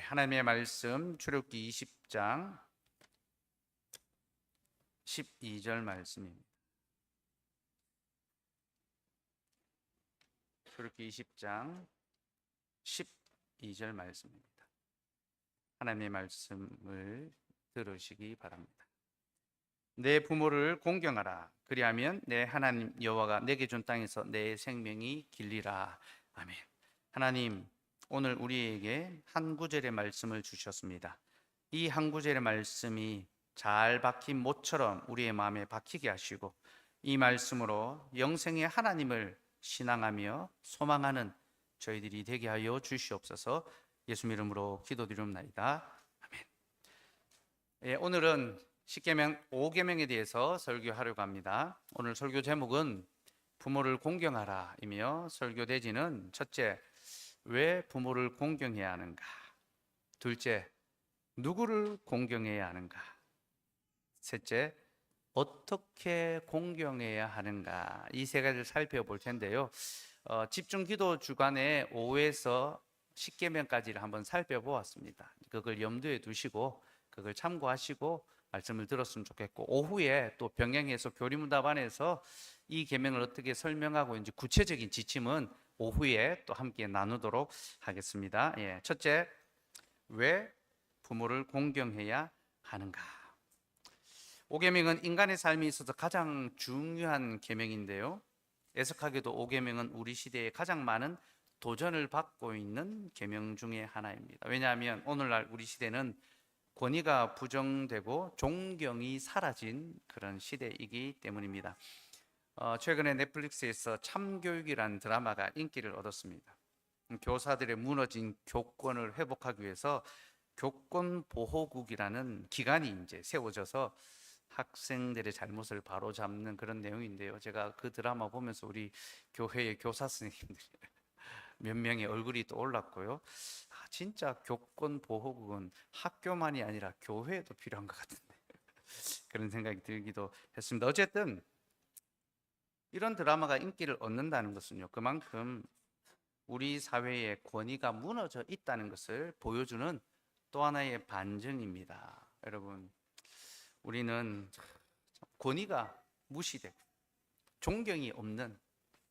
하나님의 말씀 출애굽기 20장 12절 말씀입니다. 출애굽기 20장 12절 말씀입니다. 하나님의 말씀을 들으시기 바랍니다. 내 부모를 공경하라. 그리하면 내 하나님 여호와가 내게 준 땅에서 내 생명이 길리라. 아멘. 하나님, 오늘 우리에게 한 구절의 말씀을 주셨습니다. 이 한 구절의 말씀이 잘 박힌 못처럼 우리의 마음에 박히게 하시고, 이 말씀으로 영생의 하나님을 신앙하며 소망하는 저희들이 되게 하여 주시옵소서. 예수 이름으로 기도드리옵나이다. 아멘. 오늘은 십계명 5계명에 대해서 설교하려고 합니다. 오늘 설교 제목은 부모를 공경하라 이며, 설교 대지는 첫째, 왜 부모를 공경해야 하는가? 둘째, 누구를 공경해야 하는가? 셋째, 어떻게 공경해야 하는가? 이 세 가지를 살펴볼 텐데요. 집중 기도 주간에 5에서 10계명까지를 한번 살펴보았습니다. 그걸 염두에 두시고 그걸 참고하시고 말씀을 들었으면 좋겠고, 오후에 또 병행해서 교리문답안에서 이 계명을 어떻게 설명하고 있는지 구체적인 지침은 오후에 또 함께 나누도록 하겠습니다. 첫째, 왜 부모를 공경해야 하는가? 5계명은 인간의 삶에 있어서 가장 중요한 계명인데요, 애석하게도 5계명은 우리 시대에 가장 많은 도전을 받고 있는 계명 중에 하나입니다. 왜냐하면 오늘날 우리 시대는 권위가 부정되고 존경이 사라진 그런 시대이기 때문입니다. 최근에 넷플릭스에서 참교육이라는 드라마가 인기를 얻었습니다. 교사들의 무너진 교권을 회복하기 위해서 교권보호국이라는 기관이 이제 세워져서 학생들의 잘못을 바로잡는 그런 내용인데요, 제가 그 드라마 보면서 우리 교회의 교사 선생님들 몇 명의 얼굴이 또 올랐고요. 진짜 교권보호국은 학교만이 아니라 교회에도 필요한 것 같은데 그런 생각이 들기도 했습니다. 어쨌든 이런 드라마가 인기를 얻는다는 것은요, 그만큼 우리 사회의 권위가 무너져 있다는 것을 보여주는 또 하나의 반증입니다. 여러분, 우리는 권위가 무시되고 존경이 없는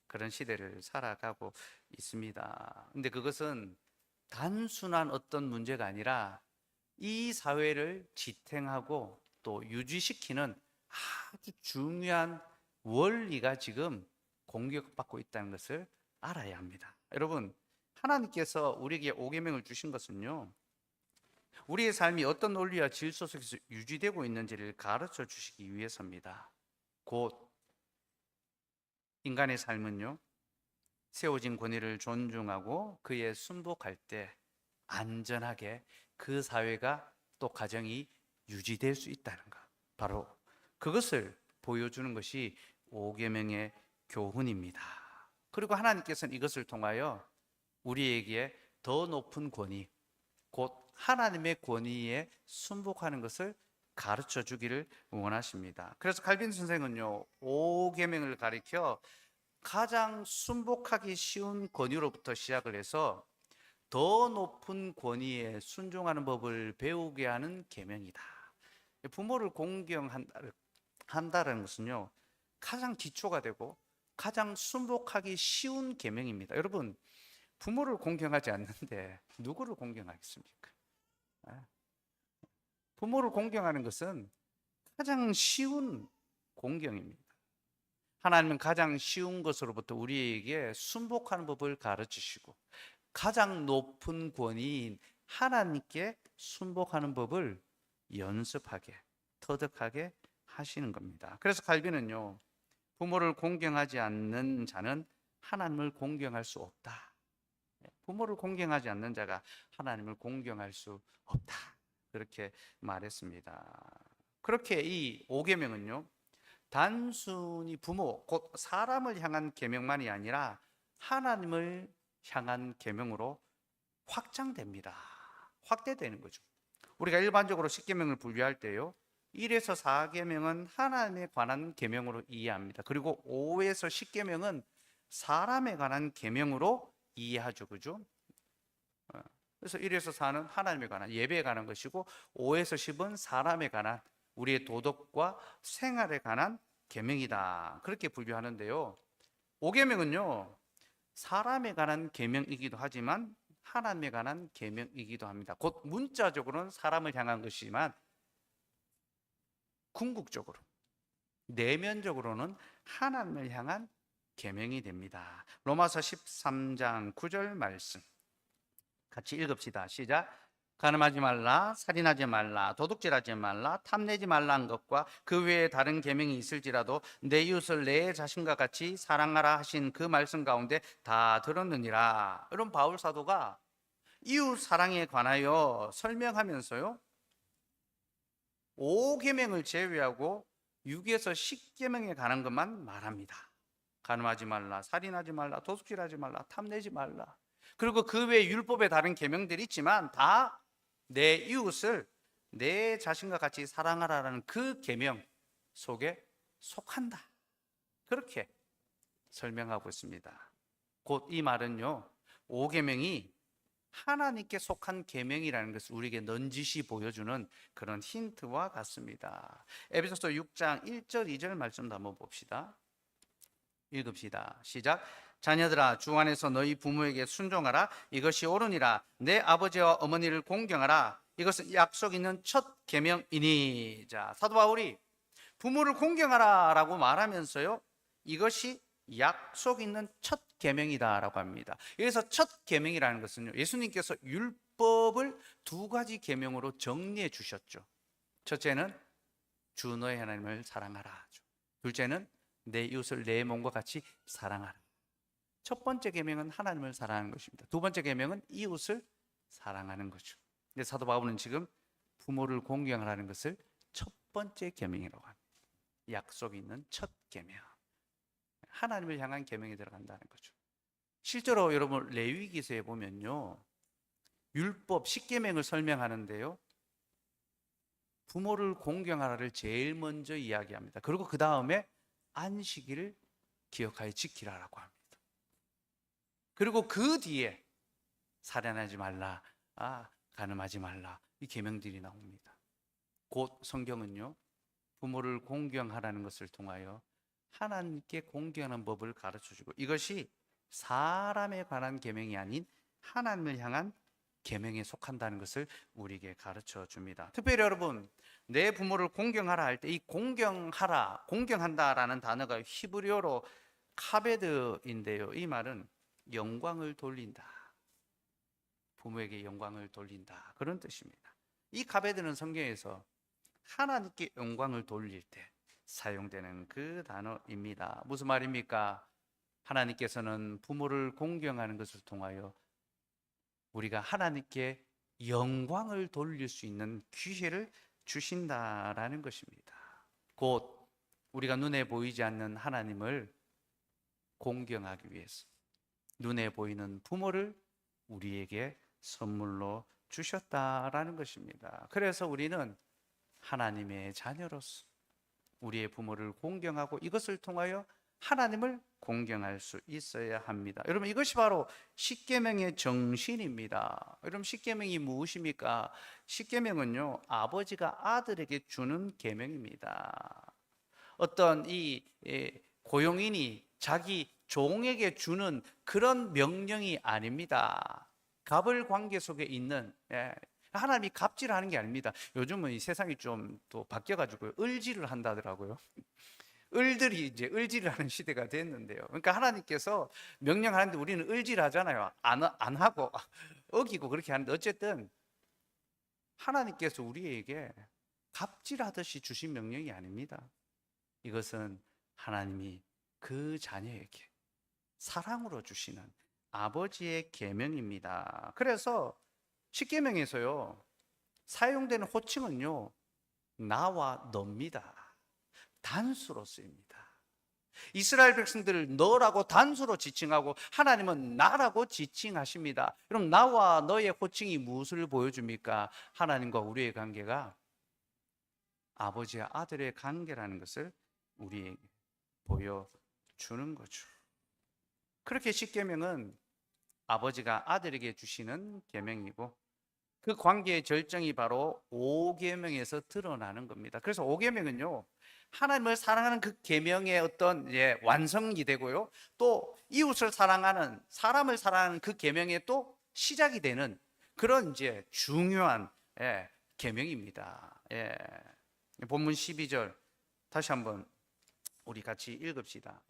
그런 시대를 살아가고 있습니다. 근데 그것은 단순한 어떤 문제가 아니라 이 사회를 지탱하고 또 유지시키는 아주 중요한 원리가 지금 공격받고 있다는 것을 알아야 합니다. 여러분, 하나님께서 우리에게 5계명을 주신 것은요, 우리의 삶이 어떤 논리와 질서 속에서 유지되고 있는지를 가르쳐 주시기 위해서입니다. 곧 인간의 삶은요, 세워진 권위를 존중하고 그에 순복할 때 안전하게 그 사회가 또 가정이 유지될 수 있다는 것, 바로 그것을 보여주는 것이 5계명의 교훈입니다. 그리고 하나님께서는 이것을 통하여 우리에게 더 높은 권위, 곧 하나님의 권위에 순복하는 것을 가르쳐 주기를 원하십니다. 그래서 칼빈 선생은요, 5계명을 가리켜 가장 순복하기 쉬운 권위로부터 시작을 해서 더 높은 권위에 순종하는 법을 배우게 하는 계명이다. 부모를 공경한다는 것은요, 가장 기초가 되고 가장 순복하기 쉬운 계명입니다. 여러분, 부모를 공경하지 않는데 누구를 공경하겠습니까? 부모를 공경하는 것은 가장 쉬운 공경입니다. 하나님은 가장 쉬운 것으로부터 우리에게 순복하는 법을 가르치시고 가장 높은 권위인 하나님께 순복하는 법을 연습하게, 터득하게 하시는 겁니다. 그래서 칼빈은요, 부모를 공경하지 않는 자는 하나님을 공경할 수 없다. 부모를 공경하지 않는 자가 하나님을 공경할 수 없다, 그렇게 말했습니다. 그렇게 이 5계명은요, 단순히 부모, 곧 사람을 향한 계명만이 아니라 하나님을 향한 계명으로 확장됩니다. 확대되는 거죠. 우리가 일반적으로 10계명을 분류할 때요, 1에서 4계명은 하나님에 관한 계명으로 이해합니다. 그리고 5에서 10계명은 사람에 관한 계명으로 이해하죠. 그죠? 그래서 1에서 4는 하나님에 관한 예배에 관한 것이고 5에서 10은 사람에 관한 우리의 도덕과 생활에 관한 계명이다. 그렇게 분류하는데요. 5계명은요. 사람에 관한 계명이기도 하지만 하나님에 관한 계명이기도 합니다. 곧 문자적으로는 사람을 향한 것이지만 궁극적으로 내면적으로는 하나님을 향한 계명이 됩니다. 로마서 13장 9절 말씀 같이 읽읍시다. 시작. 간음하지 말라, 살인하지 말라, 도둑질하지 말라, 탐내지 말라 한 것과 그 외에 다른 계명이 있을지라도 내 이웃을 내 자신과 같이 사랑하라 하신 그 말씀 가운데 다 들었느니라. 이런 바울 사도가 이웃 사랑에 관하여 설명하면서요 5계명을 제외하고 6에서 10계명에 관한 것만 말합니다. 간음하지 말라, 살인하지 말라, 도둑질하지 말라, 탐내지 말라. 그리고 그 외에 율법에 다른 계명들이 있지만 다 내 이웃을 내 자신과 같이 사랑하라는 그 계명 속에 속한다. 그렇게 설명하고 있습니다. 곧 이 말은요 5계명이 하나님께 속한 계명이라는 것을 우리에게 넌지시 보여주는 그런 힌트와 같습니다. 에베소서 6장 1절 2절 말씀도 한번 봅시다. 읽읍시다. 시작. 자녀들아 주 안에서 너희 부모에게 순종하라. 이것이 옳으니라. 내 아버지와 어머니를 공경하라. 이것은 약속 있는 첫 계명이니. 자, 사도 바울이 부모를 공경하라라고 말하면서요. 이것이 약속 있는 첫 계명이다라고 합니다. 여기서 첫 계명이라는 것은요. 예수님께서 율법을 두 가지 계명으로 정리해 주셨죠. 첫째는 주 너의 하나님을 사랑하라. 둘째는 내 이웃을 내 몸과 같이 사랑하라. 첫 번째 계명은 하나님을 사랑하는 것입니다. 두 번째 계명은 이웃을 사랑하는 거죠. 근데 사도 바울은 지금 부모를 공경하라는 것을 첫 번째 계명이라고 합니다. 약속 있는 첫 계명. 하나님을 향한 계명이 들어간다는 거죠. 실제로 여러분 레위기서에 보면요. 율법 10계명을 설명하는데요. 부모를 공경하라를 제일 먼저 이야기합니다. 그리고 그 다음에 안식일을 기억하여 지키라라고 합니다. 그리고 그 뒤에 살인하지 말라, 간음하지 말라 이 계명들이 나옵니다. 곧 성경은요 부모를 공경하라는 것을 통하여 하나님께 공경하는 법을 가르쳐주고 이것이 사람에 관한 계명이 아닌 하나님을 향한 계명에 속한다는 것을 우리에게 가르쳐 줍니다. 특별히 여러분 내 부모를 공경하라 할 때 이 공경하라, 공경한다라는 단어가 히브리어로 카베드인데요. 이 말은 영광을 돌린다. 부모에게 영광을 돌린다. 그런 뜻입니다. 이 카베드는 성경에서 하나님께 영광을 돌릴 때 사용되는 그 단어입니다. 무슨 말입니까? 하나님께서는 부모를 공경하는 것을 통하여 우리가 하나님께 영광을 돌릴 수 있는 기회를 주신다라는 것입니다. 곧 우리가 눈에 보이지 않는 하나님을 공경하기 위해서 눈에 보이는 부모를 우리에게 선물로 주셨다라는 것입니다. 그래서 우리는 하나님의 자녀로서 우리의 부모를 공경하고 이것을 통하여 하나님을 공경할 수 있어야 합니다. 여러분 이것이 바로 십계명의 정신입니다. 여러분 십계명이 무엇입니까? 십계명은요 아버지가 아들에게 주는 계명입니다. 어떤 이 고용인이 자기 종에게 주는 그런 명령이 아닙니다. 갑을 관계 속에 있는 하나님이 갑질하는 게 아닙니다. 요즘은 이 세상이 좀 또 바뀌어가지고 을지를 한다더라고요. 을들이 이제 을지를 하는 시대가 됐는데요. 그러니까 하나님께서 명령하는데 우리는 을지하잖아요. 안 하고 어기고 그렇게 하는데 어쨌든 하나님께서 우리에게 갑질하듯이 주신 명령이 아닙니다. 이것은 하나님이 그 자녀에게 사랑으로 주시는 아버지의 계명입니다. 그래서 십계명에서요 사용되는 호칭은요 나와 너입니다. 단수로 쓰입니다. 이스라엘 백성들을 너라고 단수로 지칭하고 하나님은 나라고 지칭하십니다. 그럼 나와 너의 호칭이 무엇을 보여줍니까? 하나님과 우리의 관계가 아버지와 아들의 관계라는 것을 우리에게 보여주는 거죠. 그렇게 십계명은 아버지가 아들에게 주시는 계명이고 그 관계의 절정이 바로 5계명에서 드러나는 겁니다. 그래서 5계명은요, 하나님을 사랑하는 그 계명의 어떤 완성이 되고요, 또 이웃을 사랑하는, 사람을 사랑하는 그 계명의 또 시작이 되는 그런 이제 중요한 계명입니다. 본문 12절 다시 한번 우리 같이 읽읍시다.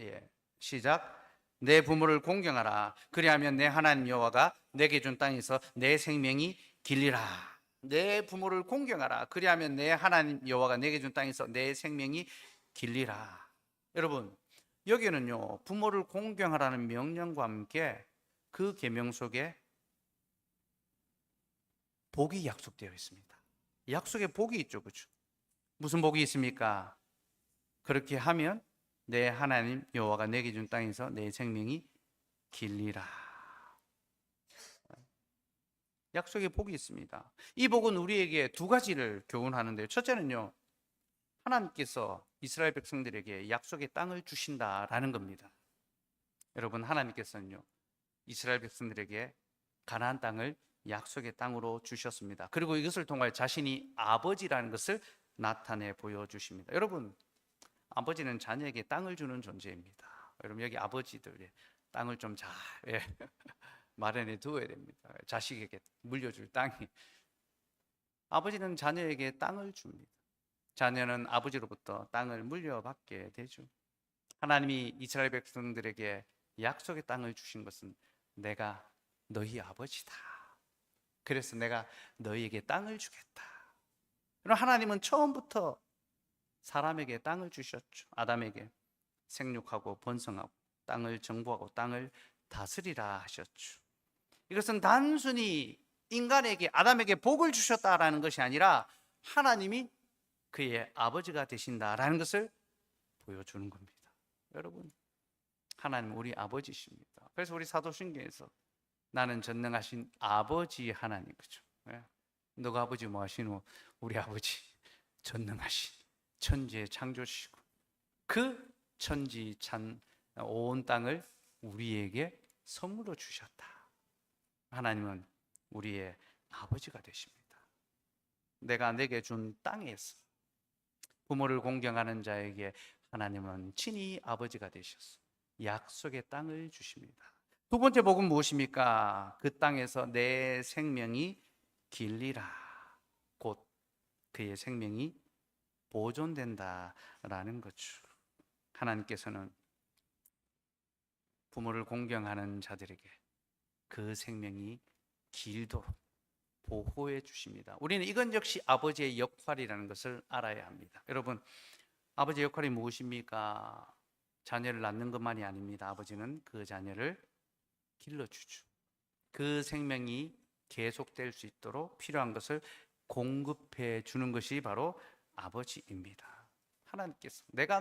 시작. 내 부모를 공경하라. 그리하면 내 하나님 여호와가 내게 준 땅에서 내 생명이 길리라. 내 부모를 공경하라. 그리하면 내 하나님 여호와가 내게 준 땅에서 내 생명이 길리라. 여러분, 여기는요, 부모를 공경하라는 명령과 함께 그 계명 속에 복이 약속되어 있습니다. 약속에 복이 있죠, 그렇죠? 무슨 복이 있습니까? 그렇게 하면 내 하나님 여호와가 내게 준 땅에서 내 생명이 길리라. 약속의 복이 있습니다. 이 복은 우리에게 두 가지를 교훈하는데요. 첫째는요, 하나님께서 이스라엘 백성들에게 약속의 땅을 주신다라는 겁니다. 여러분, 하나님께서는요, 이스라엘 백성들에게 가나안 땅을 약속의 땅으로 주셨습니다. 그리고 이것을 통해 자신이 아버지라는 것을 나타내 보여주십니다. 여러분, 아버지는 자녀에게 땅을 주는 존재입니다. 여러분, 여기 아버지들 땅을 좀 잘 마련해 두어야 됩니다. 자식에게 물려줄 땅이. 아버지는 자녀에게 땅을 줍니다. 자녀는 아버지로부터 땅을 물려받게 되죠. 하나님이 이스라엘 백성들에게 약속의 땅을 주신 것은 내가 너희 아버지다. 그래서 내가 너희에게 땅을 주겠다. 그럼 하나님은 처음부터 사람에게 땅을 주셨죠. 아담에게 생육하고 번성하고 땅을 정복하고 땅을 다스리라 하셨죠. 이것은 단순히 인간에게, 아담에게 복을 주셨다라는 것이 아니라 하나님이 그의 아버지가 되신다라는 것을 보여주는 겁니다. 여러분, 하나님은 우리 아버지십니다. 그래서 우리 사도신경에서 나는 전능하신 아버지 하나님, 그죠? 너가 아버지 뭐 하시노? 우리 아버지 전능하신 천지의 창조시고 그 천지 온 땅을 우리에게 선물로 주셨다. 하나님은 우리의 아버지가 되십니다. 내가 내게 준 땅에서 부모를 공경하는 자에게 하나님은 친히 아버지가 되셔서 약속의 땅을 주십니다. 두 번째 복은 무엇입니까? 그 땅에서 내 생명이 길리라. 곧 그의 생명이 보존된다라는 거죠. 하나님께서는 부모를 공경하는 자들에게 그 생명이 길도록 보호해 주십니다. 우리는 이건 역시 아버지의 역할이라는 것을 알아야 합니다. 여러분, 아버지의 역할이 무엇입니까? 자녀를 낳는 것만이 아닙니다. 아버지는 그 자녀를 길러주죠. 그 생명이 계속될 수 있도록 필요한 것을 공급해 주는 것이 바로 아버지입니다. 하나님께서 내가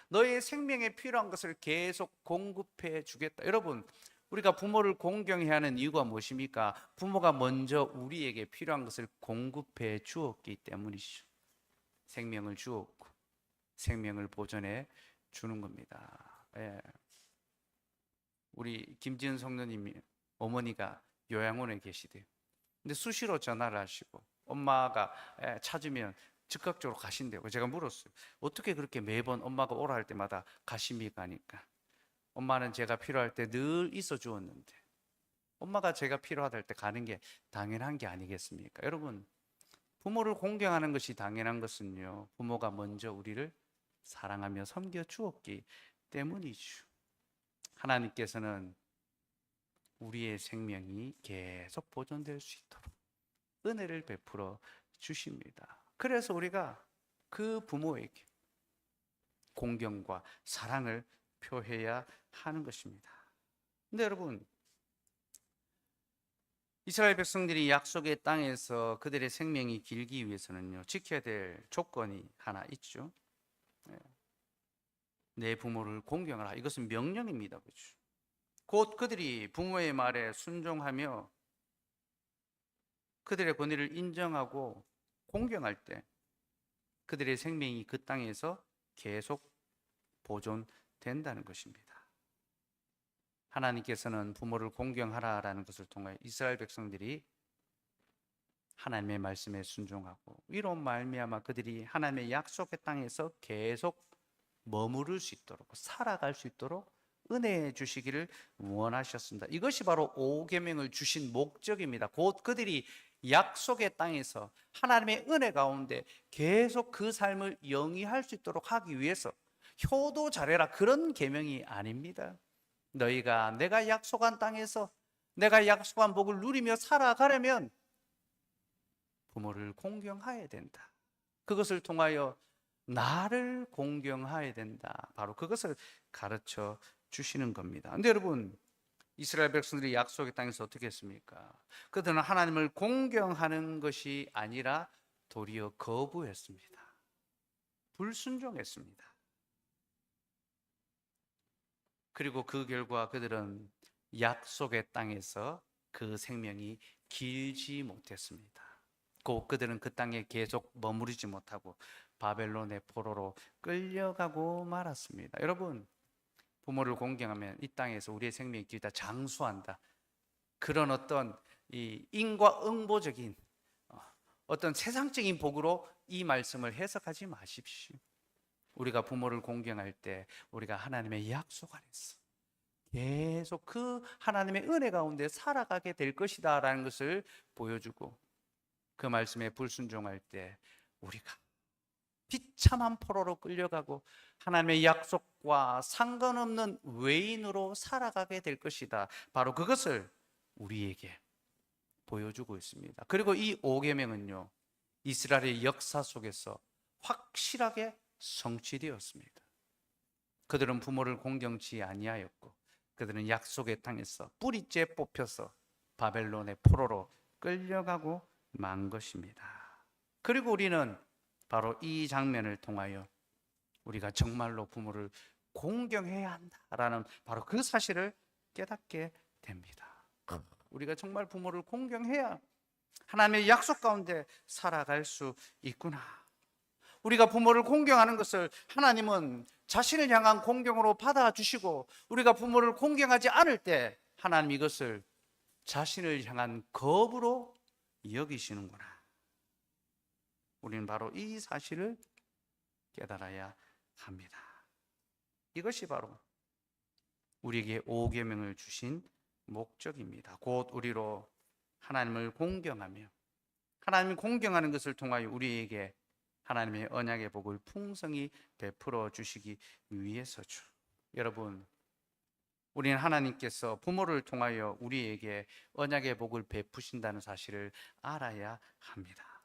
너의 생명에 필요한 것을 계속 공급해 주겠다. 여러분, 우리가 부모를 공경해야 하는 이유가 무엇입니까? 부모가 먼저 우리에게 필요한 것을 공급해 주었기 때문이죠. 생명을 주었고 생명을 보존해 주는 겁니다. 우리 김지은 성도님이 어머니가 요양원에 계시대요. 근데 수시로 전화를 하시고 엄마가 찾으면 즉각적으로 가신대요. 제가 물었어요. 어떻게 그렇게 매번 엄마가 오라 할 때마다 가십니까? 하니까 엄마는 제가 필요할 때 늘 있어 주었는데 엄마가 제가 필요하다 할 때 가는 게 당연한 게 아니겠습니까? 여러분, 부모를 공경하는 것이 당연한 것은요, 부모가 먼저 우리를 사랑하며 섬겨 주었기 때문이죠. 하나님께서는 우리의 생명이 계속 보존될 수 있도록 은혜를 베풀어 주십니다. 그래서 우리가 그 부모에게 공경과 사랑을 표해야 하는 것입니다. 근데 여러분, 이스라엘 백성들이 약속의 땅에서 그들의 생명이 길기 위해서는요, 지켜야 될 조건이 하나 있죠. 내 부모를 공경하라. 이것은 명령입니다. 그렇죠? 곧 그들이 부모의 말에 순종하며 그들의 권위를 인정하고 공경할 때 그들의 생명이 그 땅에서 계속 보존된다는 것입니다. 하나님께서는 부모를 공경하라라는 것을 통해 이스라엘 백성들이 하나님의 말씀에 순종하고 이로 말미암아 그들이 하나님의 약속의 땅에서 계속 머무를 수 있도록 살아갈 수 있도록 은혜 주시기를 원하셨습니다. 이것이 바로 5계명을 주신 목적입니다. 곧 그들이 약속의 땅에서 하나님의 은혜 가운데 계속 그 삶을 영위할 수 있도록 하기 위해서 효도 잘해라 그런 계명이 아닙니다. 너희가 내가 약속한 땅에서 내가 약속한 복을 누리며 살아가려면 부모를 공경해야 된다. 그것을 통하여 나를 공경해야 된다. 바로 그것을 가르쳐 주시는 겁니다. 근데 여러분, 이스라엘 백성들이 약속의 땅에서 어떻게 했습니까? 그들은 하나님을 공경하는 것이 아니라 도리어 거부했습니다. 불순종했습니다. 그리고 그 결과 그들은 약속의 땅에서 그 생명이 길지 못했습니다. 곧 그들은 그 땅에 계속 머무르지 못하고 바벨론의 포로로 끌려가고 말았습니다. 여러분, 부모를 공경하면 이 땅에서 우리의 생명이 길다, 장수한다, 그런 어떤 이 인과응보적인 어떤 세상적인 복으로 이 말씀을 해석하지 마십시오. 우리가 부모를 공경할 때 우리가 하나님의 약속 안에서 계속 그 하나님의 은혜 가운데 살아가게 될 것이다 라는 것을 보여주고, 그 말씀에 불순종할 때 우리가 비참한 포로로 끌려가고 하나님의 약속과 상관없는 외인으로 살아가게 될 것이다, 바로 그것을 우리에게 보여주고 있습니다. 그리고 이 5계명은요 이스라엘의 역사 속에서 확실하게 성취되었습니다. 그들은 부모를 공경치 아니하였고 그들은 약속의 땅에서 뿌리째 뽑혀서 바벨론의 포로로 끌려가고 만 것입니다. 그리고 우리는 바로 이 장면을 통하여 우리가 정말로 부모를 공경해야 한다라는 바로 그 사실을 깨닫게 됩니다. 우리가 정말 부모를 공경해야 하나님의 약속 가운데 살아갈 수 있구나. 우리가 부모를 공경하는 것을 하나님은 자신을 향한 공경으로 받아주시고, 우리가 부모를 공경하지 않을 때 하나님 이것을 자신을 향한 거부로 여기시는구나. 우리는 바로 이 사실을 깨달아야 합니다. 이것이 바로 우리에게 5계명을 주신 목적입니다. 곧 우리로 하나님을 공경하며 하나님을 공경하는 것을 통하여 우리에게 하나님의 언약의 복을 풍성히 베풀어 주시기 위해서죠. 여러분, 우리는 하나님께서 부모를 통하여 우리에게 언약의 복을 베푸신다는 사실을 알아야 합니다.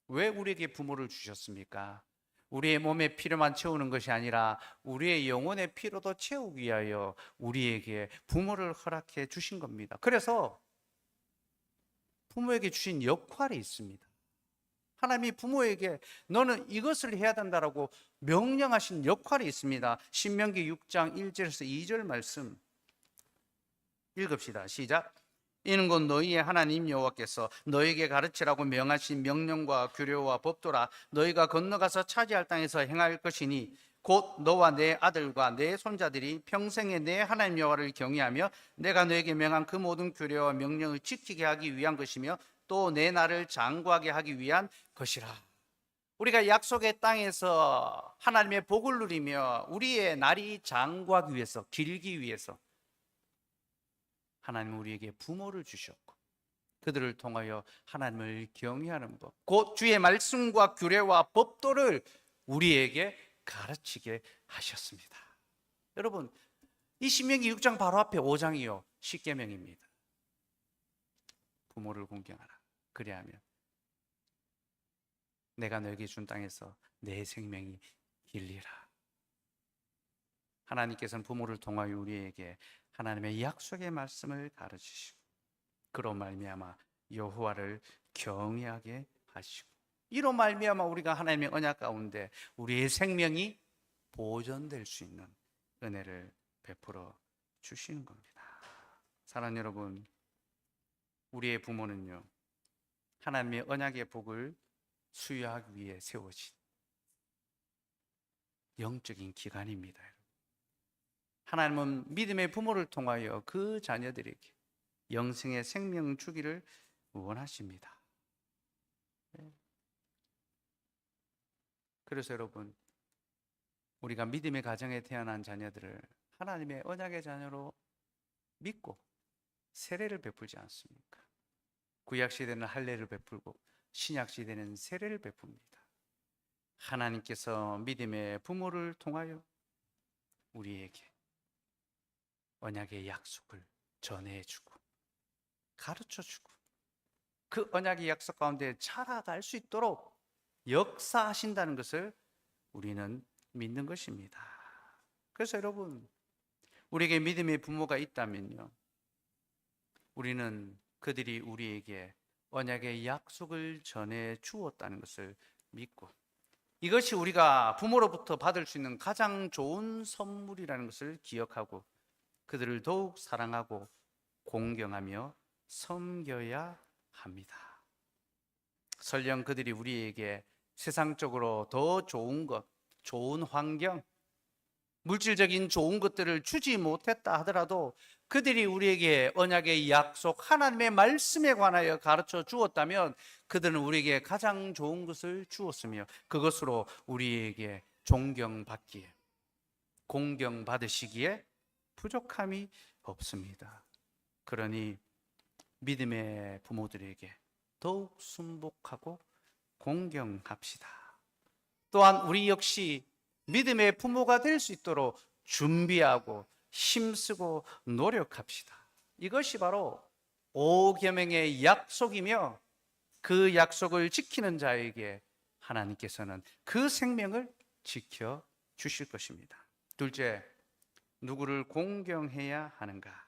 왜 우리에게 부모를 주셨습니까? 우리의 몸의 피로만 채우는 것이 아니라 우리의 영혼의 피로도 채우기 위하여 우리에게 부모를 허락해 주신 겁니다. 그래서 부모에게 주신 역할이 있습니다. 하나님이 부모에게 너는 이것을 해야 된다라고 명령하신 역할이 있습니다. 신명기 6장 1절에서 2절 말씀 읽읍시다. 시작. 이는 곧 너희의 하나님 여호와께서 너희에게 가르치라고 명하신 명령과 규례와 법도라. 너희가 건너가서 차지할 땅에서 행할 것이니 곧 너와 내 아들과 내 손자들이 평생에 내 하나님 여호와를 경외하며 내가 너에게 명한 그 모든 규례와 명령을 지키게 하기 위한 것이며 또 내 날을 장구하게 하기 위한 것이라. 우리가 약속의 땅에서 하나님의 복을 누리며 우리의 날이 장구하기 위해서, 길기 위해서 하나님은 우리에게 부모를 주셨고 그들을 통하여 하나님을 경외하는 법, 곧 주의 말씀과 규례와 법도를 우리에게 가르치게 하셨습니다. 여러분, 이 신명기 6장 바로 앞에 5장이요 10계명입니다. 부모를 공경하라. 그리하면 내가 너에게 준 땅에서 내 생명이 길리라. 하나님께서는 부모를 통하여 우리에게 하나님의 약속의 말씀을 가르치시고 그로 말미암아 여호와를 경외하게 하시고 이로 말미암아 우리가 하나님의 언약 가운데 우리의 생명이 보존될 수 있는 은혜를 베풀어 주시는 겁니다. 사랑하는 여러분, 우리의 부모는요 하나님의 언약의 복을 수여하기 위해 세워진 영적인 기관입니다. 하나님은 믿음의 부모를 통하여 그 자녀들에게 영생의 생명 주기를 원하십니다. 그래서 여러분, 우리가 믿음의 가정에 태어난 자녀들을 하나님의 언약의 자녀로 믿고 세례를 베풀지 않습니까? 구약 시대는 할례를 베풀고 신약 시대는 세례를 베풉니다. 하나님께서 믿음의 부모를 통하여 우리에게 언약의 약속을 전해주고 가르쳐주고 그 언약의 약속 가운데 자라갈 수 있도록 역사하신다는 것을 우리는 믿는 것입니다. 그래서 여러분, 우리에게 믿음의 부모가 있다면요, 우리는 그들이 우리에게 언약의 약속을 전해 주었다는 것을 믿고, 이것이 우리가 부모로부터 받을 수 있는 가장 좋은 선물이라는 것을 기억하고 그들을 더욱 사랑하고 공경하며 섬겨야 합니다. 설령 그들이 우리에게 세상적으로 더 좋은 것, 좋은 환경, 물질적인 좋은 것들을 주지 못했다 하더라도 그들이 우리에게 언약의 약속, 하나님의 말씀에 관하여 가르쳐 주었다면 그들은 우리에게 가장 좋은 것을 주었으며 그것으로 우리에게 존경받기에, 공경받으시기에 부족함이 없습니다. 그러니 믿음의 부모들에게 더욱 순복하고 공경합시다. 또한 우리 역시 믿음의 부모가 될 수 있도록 준비하고 힘쓰고 노력합시다. 이것이 바로 오계명의 약속이며 그 약속을 지키는 자에게 하나님께서는 그 생명을 지켜 주실 것입니다. 둘째, 누구를 공경해야 하는가?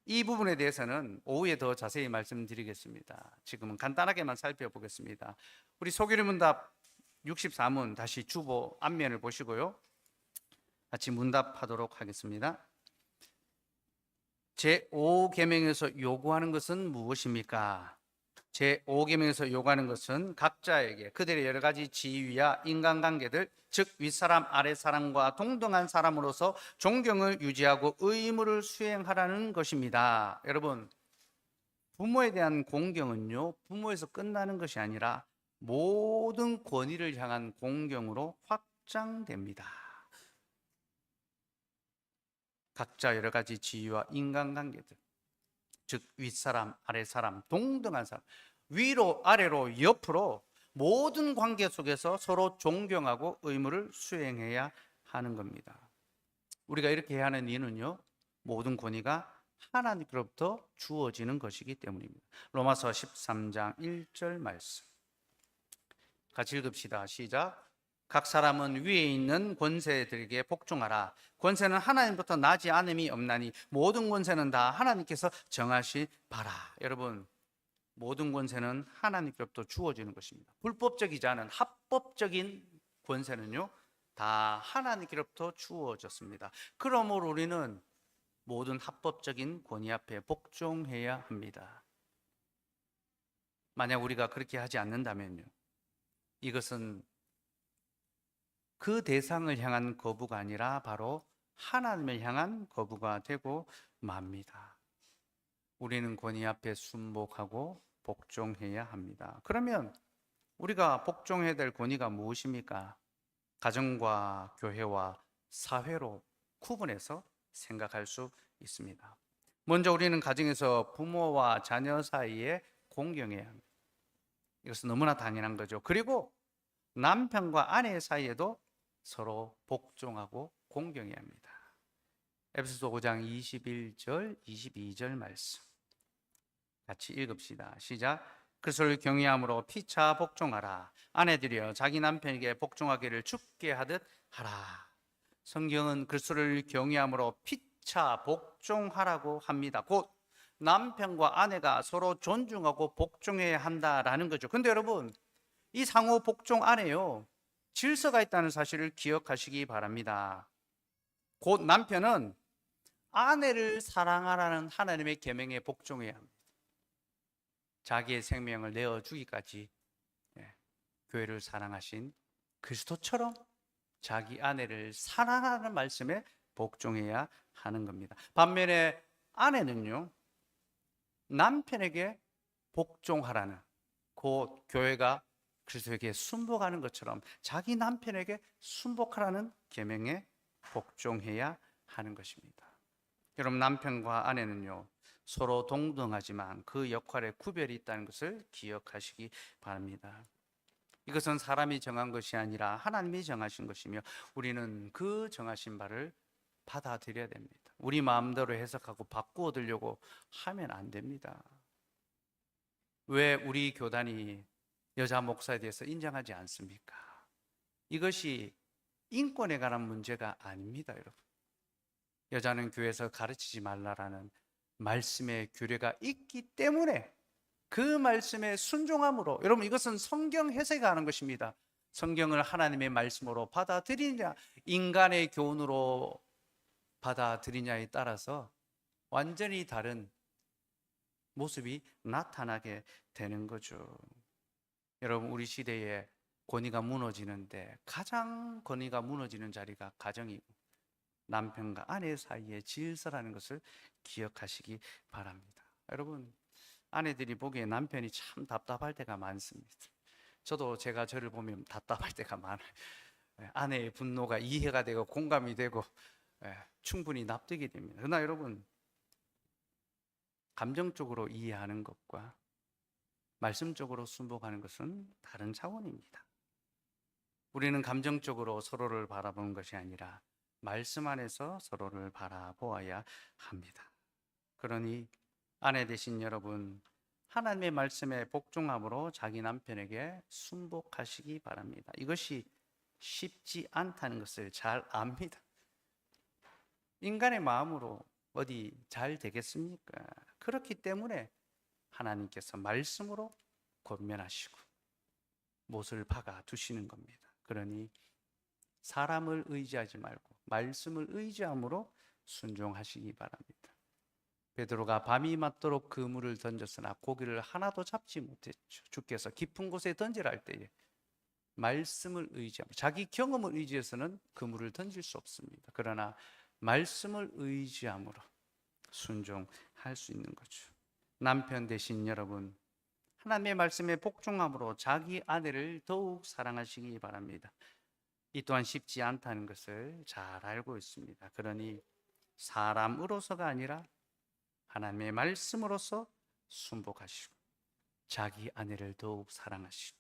이 부분에 대해서는 오후에 더 자세히 말씀드리겠습니다. 지금은 간단하게만 살펴보겠습니다. 우리 소규리 문답 64문 다시 주보 앞면을 보시고요, 같이 문답하도록 하겠습니다. 제5계명에서 요구하는 것은 무엇입니까? 제5계명에서 요구하는 것은 각자에게 그들의 여러 가지 지위와 인간관계들, 즉 윗사람 아랫사람과 동등한 사람으로서 존경을 유지하고 의무를 수행하라는 것입니다. 여러분, 부모에 대한 공경은요, 부모에서 끝나는 것이 아니라 모든 권위를 향한 공경으로 확장됩니다. 각자 여러 가지 지위와 인간관계들, 즉 윗사람, 아랫사람, 동등한 사람, 위로, 아래로, 옆으로 모든 관계 속에서 서로 존경하고 의무를 수행해야 하는 겁니다. 우리가 이렇게 해야 하는 이유는요, 모든 권위가 하나님께로부터 주어지는 것이기 때문입니다. 로마서 13장 1절 말씀 같이 읽읍시다. 시작. 각 사람은 위에 있는 권세들에게 복종하라. 권세는 하나님부터 나지 않음이 없나니 모든 권세는 다 하나님께서 정하시 바라. 여러분, 모든 권세는 하나님께로부터 주어지는 것입니다. 불법적이지 않은 합법적인 권세는요, 다 하나님께로부터 주어졌습니다. 그러므로 우리는 모든 합법적인 권위 앞에 복종해야 합니다. 만약 우리가 그렇게 하지 않는다면요, 이것은 그 대상을 향한 거부가 아니라 바로 하나님을 향한 거부가 되고 맙니다. 우리는 권위 앞에 순복하고 복종해야 합니다. 그러면 우리가 복종해야 될 권위가 무엇입니까? 가정과 교회와 사회로 구분해서 생각할 수 있습니다. 먼저 우리는 가정에서 부모와 자녀 사이에 공경해야 합니다. 이것은 너무나 당연한 거죠. 그리고 남편과 아내 사이에도 서로 복종하고 공경해야 합니다. 에베소서 5장 21절 22절 말씀 같이 읽읍시다. 시작. 그리스도를 경외함으로 피차 복종하라. 아내들이여 자기 남편에게 복종하기를 주께 하듯 하라. 성경은 그리스도를 경외함으로 피차 복종하라고 합니다. 곧 남편과 아내가 서로 존중하고 복종해야 한다라는 거죠. 근데 여러분, 이 상호 복종 안에요, 질서가 있다는 사실을 기억하시기 바랍니다. 곧 남편은 아내를 사랑하라는 하나님의 계명에 복종해야 합니다. 자기의 생명을 내어주기까지 교회를 사랑하신 그리스도처럼 자기 아내를 사랑하는 말씀에 복종해야 하는 겁니다. 반면에 아내는요, 남편에게 복종하라는, 곧 교회가 그리스도에게 순복하는 것처럼 자기 남편에게 순복하라는 계명에 복종해야 하는 것입니다. 여러분, 남편과 아내는요, 서로 동등하지만 그 역할에 구별이 있다는 것을 기억하시기 바랍니다. 이것은 사람이 정한 것이 아니라 하나님이 정하신 것이며 우리는 그 정하신 바를 받아들여야 됩니다. 우리 마음대로 해석하고 바꾸어 들려고 하면 안 됩니다. 왜 우리 교단이 여자 목사에 대해서 인정하지 않습니까? 이것이 인권에 관한 문제가 아닙니다, 여러분. 여자는 교회에서 가르치지 말라라는 말씀의 규례가 있기 때문에 그 말씀에 순종함으로, 여러분, 이것은 성경 해석이 하는 것입니다. 성경을 하나님의 말씀으로 받아들이냐, 인간의 교훈으로 받아들이냐에 따라서 완전히 다른 모습이 나타나게 되는 거죠. 여러분, 우리 시대에 권위가 무너지는데 가장 권위가 무너지는 자리가 가정이고 남편과 아내 사이의 질서라는 것을 기억하시기 바랍니다. 여러분, 아내들이 보기에 남편이 참 답답할 때가 많습니다. 저도 제가 저를 보면 답답할 때가 많아요. 아내의 분노가 이해가 되고 공감이 되고 충분히 납득이 됩니다. 그러나 여러분, 감정적으로 이해하는 것과 말씀적으로 순복하는 것은 다른 차원입니다. 우리는 감정적으로 서로를 바라보는 것이 아니라 말씀 안에서 서로를 바라보아야 합니다. 그러니 아내 되신 여러분, 하나님의 말씀에 복종함으로 자기 남편에게 순복하시기 바랍니다. 이것이 쉽지 않다는 것을 잘 압니다. 인간의 마음으로 어디 잘 되겠습니까? 그렇기 때문에 하나님께서 말씀으로 권면하시고 못을 박아 두시는 겁니다. 그러니 사람을 의지하지 말고 말씀을 의지함으로 순종하시기 바랍니다. 베드로가 밤이 맞도록 그물을 던졌으나 고기를 하나도 잡지 못했죠. 주께서 깊은 곳에 던지라 할 때에 말씀을 의지하고 자기 경험을 의지해서는 그물을 던질 수 없습니다. 그러나 말씀을 의지함으로 순종할 수 있는 거죠. 남편 되신 여러분, 하나님의 말씀에 복종함으로 자기 아내를 더욱 사랑하시기 바랍니다. 이 또한 쉽지 않다는 것을 잘 알고 있습니다. 그러니 사람으로서가 아니라 하나님의 말씀으로서 순복하시고 자기 아내를 더욱 사랑하시고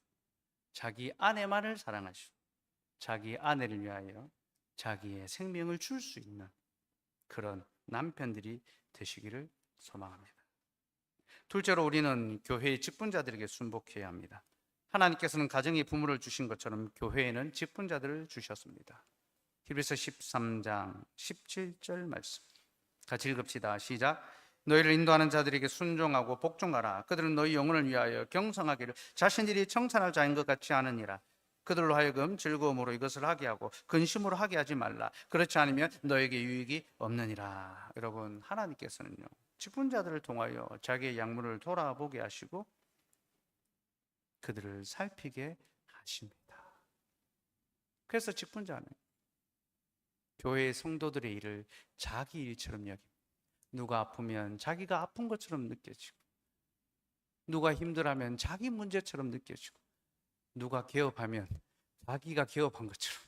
자기 아내만을 사랑하시고 자기 아내를 위하여 자기의 생명을 줄 수 있는 그런 남편들이 되시기를 소망합니다. 둘째로 우리는 교회의 직분자들에게 순복해야 합니다. 하나님께서는 가정에 부모를 주신 것처럼 교회에는 직분자들을 주셨습니다. 히브리서 13장 17절 말씀 같이 읽읍시다. 시작. 너희를 인도하는 자들에게 순종하고 복종하라. 그들은 너희 영혼을 위하여 경성하기를 자신들이 청산할 자인 것 같지 않으니라. 그들로 하여금 즐거움으로 이것을 하게 하고 근심으로 하게 하지 말라. 그렇지 않으면 너에게 유익이 없느니라. 여러분, 하나님께서는요, 직분자들을 통하여 자기의 양문을 돌아보게 하시고 그들을 살피게 하십니다. 그래서 직분자는 교회의 성도들의 일을 자기 일처럼 여깁니다. 누가 아프면 자기가 아픈 것처럼 느껴지고, 누가 힘들어하면 자기 문제처럼 느껴지고, 누가 개업하면 자기가 개업한 것처럼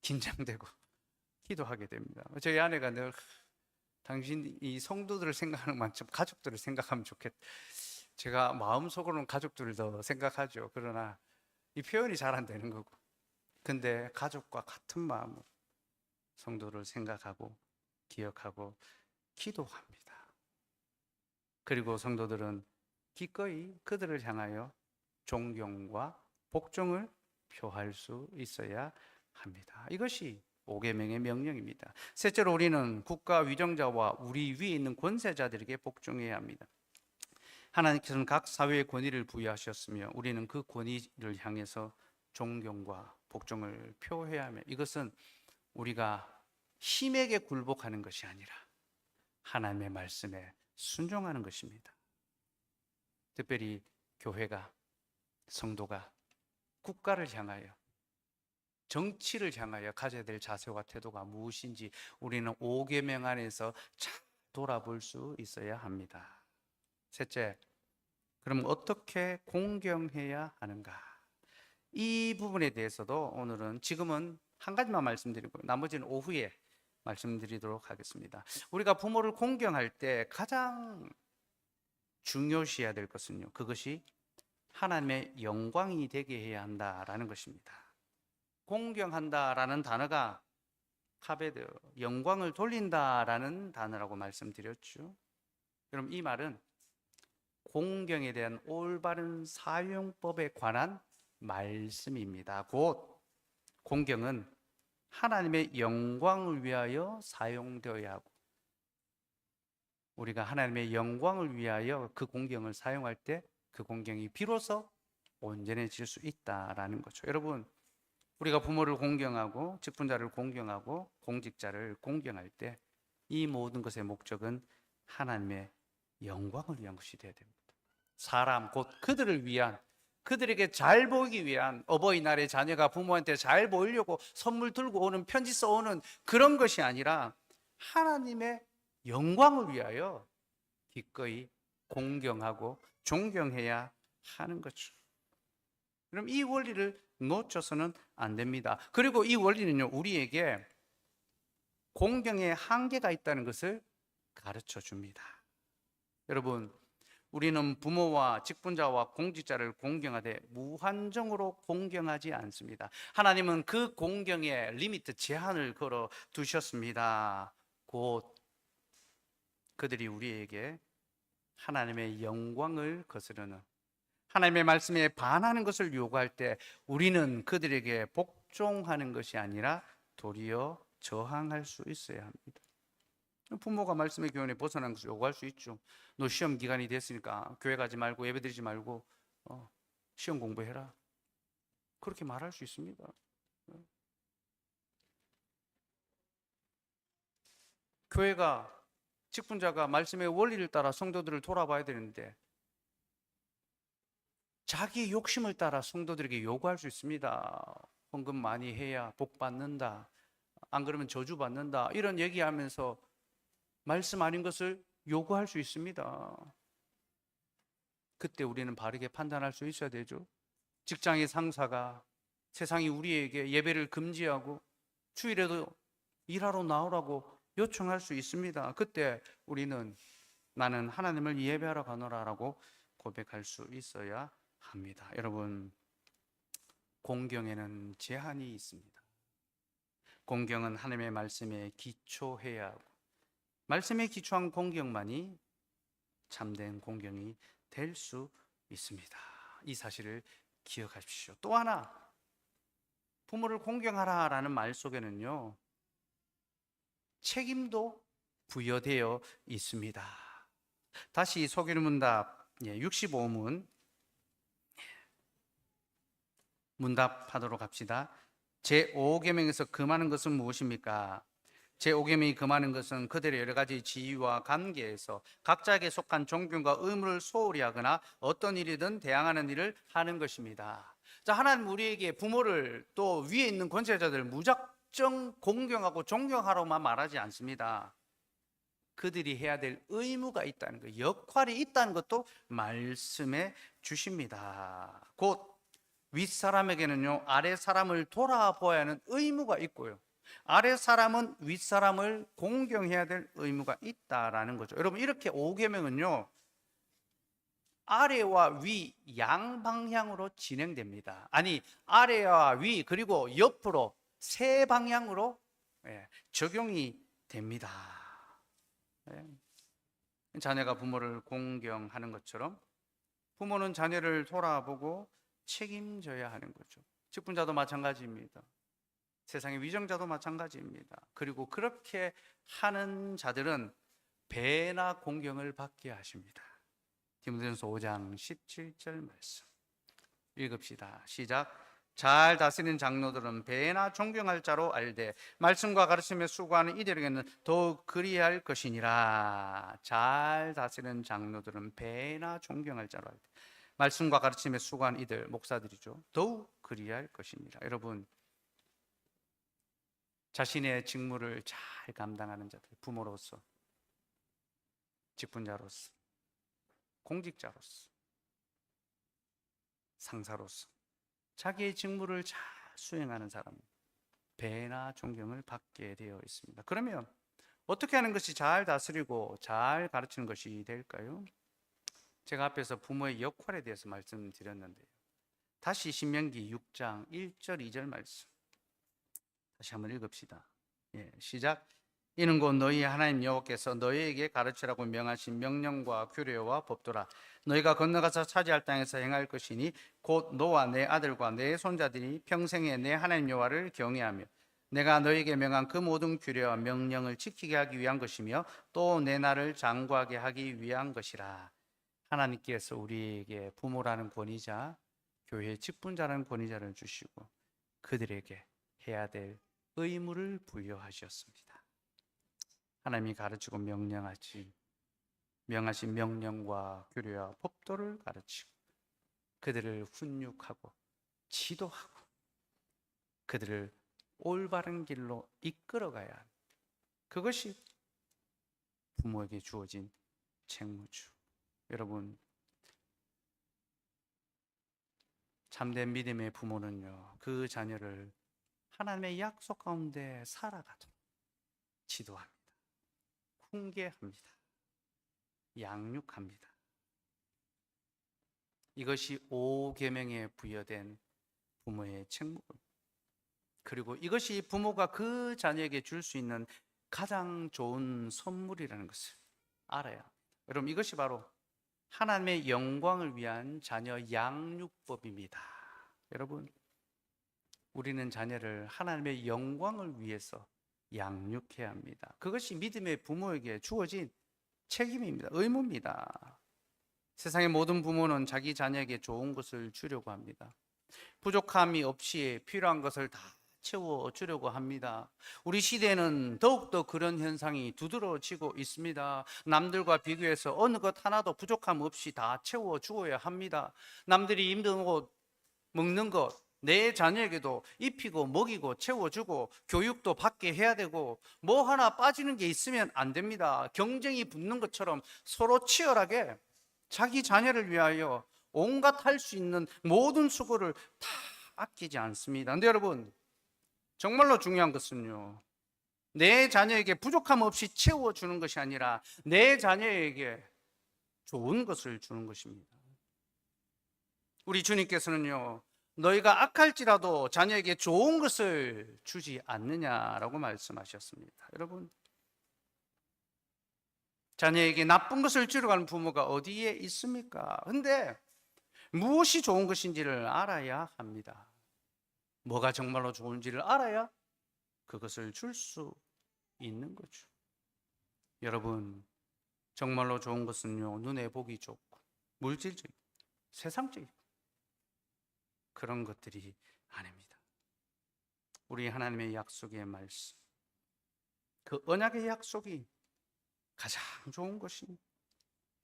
긴장되고 기도하게 됩니다. 저희 아내가 늘 당신 이 성도들을 생각하는 만큼 가족들을 생각하면 좋겠다. 제가 마음속으로는 가족들을 더 생각하죠. 그러나 이 표현이 잘 안 되는 거고, 근데 가족과 같은 마음으로 성도를 생각하고 기억하고 기도합니다. 그리고 성도들은 기꺼이 그들을 향하여 존경과 복종을 표할 수 있어야 합니다. 이것이 5계명의 명령입니다. 셋째로 우리는 국가 위정자와 우리 위에 있는 권세자들에게 복종해야 합니다. 하나님께서는 각 사회의 권위를 부여하셨으며 우리는 그 권위를 향해서 존경과 복종을 표해야 하며, 이것은 우리가 힘에게 굴복하는 것이 아니라 하나님의 말씀에 순종하는 것입니다. 특별히 교회가, 성도가 국가를 향하여 정치를 향하여 가져야 될 자세와 태도가 무엇인지 우리는 5계명 안에서 잘 돌아볼 수 있어야 합니다. 셋째, 그럼 어떻게 공경해야 하는가? 이 부분에 대해서도 오늘은 지금은 한 가지만 말씀드리고 나머지는 오후에 말씀드리도록 하겠습니다. 우리가 부모를 공경할 때 가장 중요시해야 될 것은요, 그것이 하나님의 영광이 되게 해야 한다라는 것입니다. 공경한다라는 단어가 카베드, 영광을 돌린다라는 단어라고 말씀드렸죠. 그럼 이 말은 공경에 대한 올바른 사용법에 관한 말씀입니다. 곧 공경은 하나님의 영광을 위하여 사용되어야 하고, 우리가 하나님의 영광을 위하여 그 공경을 사용할 때 그 공경이 비로소 온전해질 수 있다라는 거죠. 여러분, 우리가 부모를 공경하고 직분자를 공경하고 공직자를 공경할 때 이 모든 것의 목적은 하나님의 영광을 위한 것이 되어야 됩니다. 사람, 곧 그들을 위한, 그들에게 잘 보이기 위한, 어버이날에 자녀가 부모한테 잘 보이려고 선물 들고 오는, 편지 써오는 그런 것이 아니라 하나님의 영광을 위하여 기꺼이 공경하고 존경해야 하는 거죠. 그럼 이 원리를 놓쳐서는 안 됩니다. 그리고 이 원리는요, 우리에게 공경의 한계가 있다는 것을 가르쳐 줍니다. 여러분, 우리는 부모와 직분자와 공직자를 공경하되 무한정으로 공경하지 않습니다. 하나님은 그 공경에 리미트, 제한을 걸어 두셨습니다. 곧 그들이 우리에게 하나님의 영광을 거스르는, 하나님의 말씀에 반하는 것을 요구할 때 우리는 그들에게 복종하는 것이 아니라 도리어 저항할 수 있어야 합니다. 부모가 말씀의 교훈에 벗어난 것을 요구할 수 있죠. 너 시험 기간이 됐으니까 교회 가지 말고 예배드리지 말고 시험 공부해라, 그렇게 말할 수 있습니다. 교회가, 직분자가 말씀의 원리를 따라 성도들을 돌아봐야 되는데 자기 욕심을 따라 성도들에게 요구할 수 있습니다. 헌금 많이 해야 복 받는다, 안 그러면 저주 받는다, 이런 얘기하면서 말씀 아닌 것을 요구할 수 있습니다. 그때 우리는 바르게 판단할 수 있어야 되죠. 직장의 상사가 세상이 우리에게 예배를 금지하고 주일에도 일하러 나오라고 요청할 수 있습니다. 그때 우리는 나는 하나님을 예배하러 가노라라고 고백할 수 있어야 합니다. 여러분, 공경에는 제한이 있습니다. 공경은 하나님의 말씀에 기초해야 하고, 말씀에 기초한 공경만이 참된 공경이 될 수 있습니다. 이 사실을 기억하십시오. 또 하나, 부모를 공경하라라는 말 속에는요, 책임도 부여되어 있습니다. 다시 소개를 문답 65문 문답하도록 합시다. 제5계명에서 금하는 것은 무엇입니까? 제5계명이 금하는 것은 그들의 여러 가지 지위와 관계에서 각자에게 속한 존경과 의무를 소홀히 하거나 어떤 일이든 대항하는 일을 하는 것입니다. 자, 하나님 우리에게 부모를, 또 위에 있는 권세자들을 무작정 공경하고 존경하라고만 말하지 않습니다. 그들이 해야 될 의무가 있다는 것, 역할이 있다는 것도 말씀해 주십니다. 곧 윗사람에게는요, 아래 사람을 돌아보아야 하는 의무가 있고요, 아래 사람은 윗사람을 공경해야 될 의무가 있다라는 거죠. 여러분, 이렇게 5계명은요 아래와 위 양방향으로 진행됩니다. 아니, 아래와 위 그리고 옆으로 세 방향으로 적용이 됩니다. 자녀가 부모를 공경하는 것처럼 부모는 자녀를 돌아보고 책임져야 하는 거죠. 직분자도 마찬가지입니다. 세상의 위정자도 마찬가지입니다. 그리고 그렇게 하는 자들은 배나 공경을 받게 하십니다. 디모데전서 5장 17절 말씀 읽읍시다. 시작. 잘 다스리는 장로들은 배나 존경할 자로 알되 말씀과 가르침에 수고하는 이들에게는 더욱 그리할 것이니라. 잘 다스리는 장로들은 배나 존경할 자로 알되 말씀과 가르침에 수고하는 이들, 목사들이죠, 더욱 그리할 것이니라. 여러분, 자신의 직무를 잘 감당하는 자들, 부모로서, 직분자로서, 공직자로서, 상사로서 자기의 직무를 잘 수행하는 사람, 배나 존경을 받게 되어 있습니다. 그러면 어떻게 하는 것이 잘 다스리고 잘 가르치는 것이 될까요? 제가 앞에서 부모의 역할에 대해서 말씀드렸는데요. 다시 신명기 6장 1절 2절 말씀 다시 한번 읽읍시다. 시작. 이는 곧 너희 하나님 여호와께서 너희에게 가르치라고 명하신 명령과 규례와 법도라. 너희가 건너가서 차지할 땅에서 행할 것이니 곧 너와 내 아들과 내 손자들이 평생에 내 하나님 여호와를 경외하며 내가 너희에게 명한 그 모든 규례와 명령을 지키게 하기 위한 것이며 또 내 나를 장구하게 하기 위한 것이라. 하나님께서 우리에게 부모라는 권위자, 교회의 직분자라는 권위자를 주시고 그들에게 해야 될 의무를 부여하셨습니다. 하나님이 가르치고 명하신 명령과 규례와 법도를 가르치고 그들을 훈육하고 지도하고 그들을 올바른 길로 이끌어가야 하는 그것이 부모에게 주어진 책무죠. 여러분, 참된 믿음의 부모는요, 그 자녀를 하나님의 약속 가운데 살아가도록 지도합니다. 훈계합니다. 양육합니다. 이것이 5계명에 부여된 부모의 책무, 그리고 이것이 부모가 그 자녀에게 줄 수 있는 가장 좋은 선물이라는 것을 알아야 합니다. 여러분, 이것이 바로 하나님의 영광을 위한 자녀 양육법입니다. 여러분, 우리는 자녀를 하나님의 영광을 위해서 양육해야 합니다. 그것이 믿음의 부모에게 주어진 책임입니다. 의무입니다. 세상의 모든 부모는 자기 자녀에게 좋은 것을 주려고 합니다. 부족함이 없이 필요한 것을 다 채워주려고 합니다. 우리 시대에는 더욱더 그런 현상이 두드러지고 있습니다. 남들과 비교해서 어느 것 하나도 부족함 없이 다 채워주어야 합니다. 남들이 입는 옷, 먹는 것, 내 자녀에게도 입히고 먹이고 채워주고 교육도 받게 해야 되고 뭐 하나 빠지는 게 있으면 안 됩니다. 경쟁이 붙는 것처럼 서로 치열하게 자기 자녀를 위하여 온갖 할 수 있는 모든 수고를 다 아끼지 않습니다. 근데 여러분, 정말로 중요한 것은요, 내 자녀에게 부족함 없이 채워주는 것이 아니라 내 자녀에게 좋은 것을 주는 것입니다. 우리 주님께서는요, 너희가 악할지라도 자녀에게 좋은 것을 주지 않느냐라고 말씀하셨습니다. 여러분, 자녀에게 나쁜 것을 주려고 하는 부모가 어디에 있습니까? 근데 무엇이 좋은 것인지를 알아야 합니다. 뭐가 정말로 좋은지를 알아야 그것을 줄 수 있는 거죠. 여러분, 정말로 좋은 것은요, 눈에 보기 좋고 물질적이고 세상적이고 그런 것들이 아닙니다. 우리 하나님의 약속의 말씀, 그 언약의 약속이 가장 좋은 것입니다.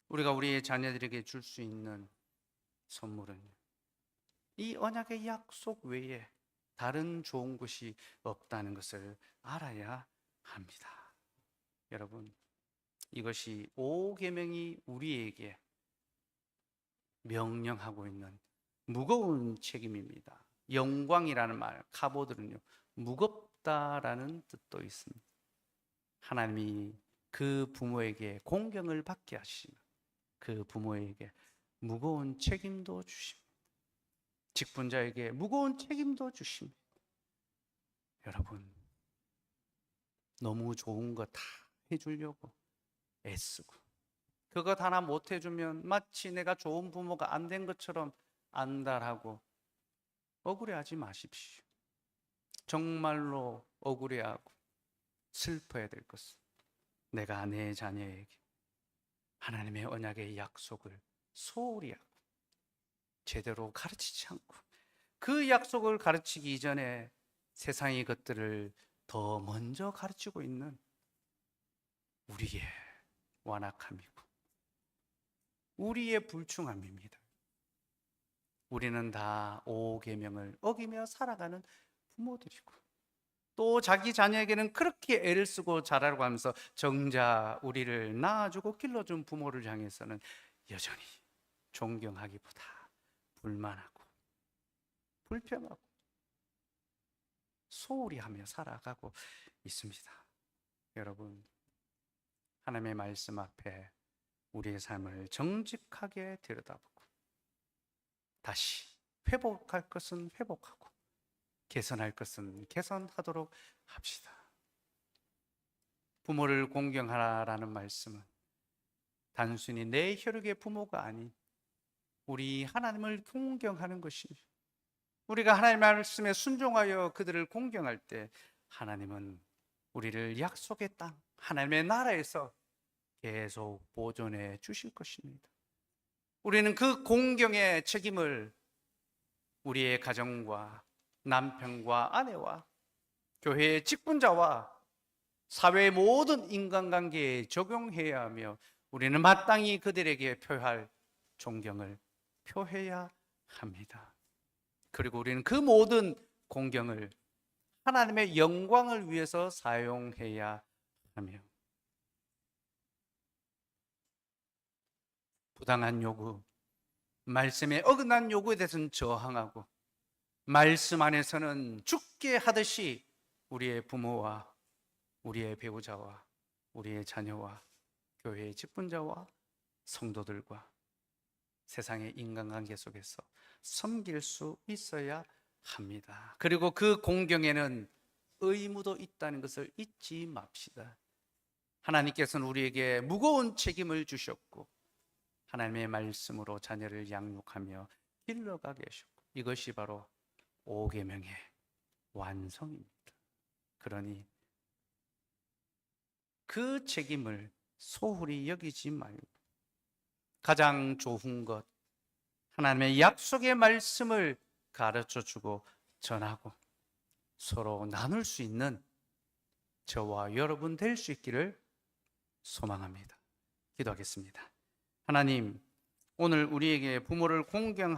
우리가 우리의 자녀들에게 줄 수 있는 선물은 이 언약의 약속 외에 다른 좋은 것이 없다는 것을 알아야 합니다. 여러분, 이것이 5계명이 우리에게 명령하고 있는 무거운 책임입니다. 영광이라는 말, 카보드는요, 무겁다라는 뜻도 있습니다. 하나님이 그 부모에게 공경을 받게 하시며 그 부모에게 무거운 책임도 주십니다. 직분자에게 무거운 책임도 주십니다. 여러분, 너무 좋은 거 다 해주려고 애쓰고 그것 하나 못 해주면 마치 내가 좋은 부모가 안 된 것처럼 안달하고 억울해하지 마십시오. 정말로 억울해하고 슬퍼야 될 것은 내가 내 자녀에게 하나님의 언약의 약속을 소홀히 하고 제대로 가르치지 않고 그 약속을 가르치기 이전에 세상의 것들을 더 먼저 가르치고 있는 우리의 완악함이고 우리의 불충함입니다. 우리는 다 5계명을 어기며 살아가는 부모들이고 또 자기 자녀에게는 그렇게 애를 쓰고 자라고 하면서 정작 우리를 낳아주고 길러준 부모를 향해서는 여전히 존경하기보다 불만하고 불평하고 소홀히 하며 살아가고 있습니다. 여러분, 하나님의 말씀 앞에 우리의 삶을 정직하게 들여다보고 다시 회복할 것은 회복하고 개선할 것은 개선하도록 합시다. 부모를 공경하라는 말씀은 단순히 내 혈육의 부모가 아닌 우리 하나님을 공경하는 것입니다. 우리가 하나님의 말씀에 순종하여 그들을 공경할 때 하나님은 우리를 약속의 땅, 하나님의 나라에서 계속 보존해 주실 것입니다. 우리는 그 공경의 책임을 우리의 가정과 남편과 아내와 교회의 직분자와 사회의 모든 인간관계에 적용해야 하며 우리는 마땅히 그들에게 표할 존경을 표해야 합니다. 그리고 우리는 그 모든 공경을 하나님의 영광을 위해서 사용해야 하며 부당한 요구, 말씀에 어긋난 요구에 대해서는 저항하고 말씀 안에서는 죽게 하듯이 우리의 부모와 우리의 배우자와 우리의 자녀와 교회의 직분자와 성도들과 세상의 인간관계 속에서 섬길 수 있어야 합니다. 그리고 그 공경에는 의무도 있다는 것을 잊지 맙시다. 하나님께서는 우리에게 무거운 책임을 주셨고 하나님의 말씀으로 자녀를 양육하며 길러가 계셨고 이것이 바로 5계명의 완성입니다. 그러니 그 책임을 소홀히 여기지 말고 가장 좋은 것, 하나님의 약속의 말씀을 가르쳐주고 전하고 서로 나눌 수 있는 저와 여러분 될 수 있기를 소망합니다. 기도하겠습니다. 하나님, 오늘 우리에게 부모를 공경하는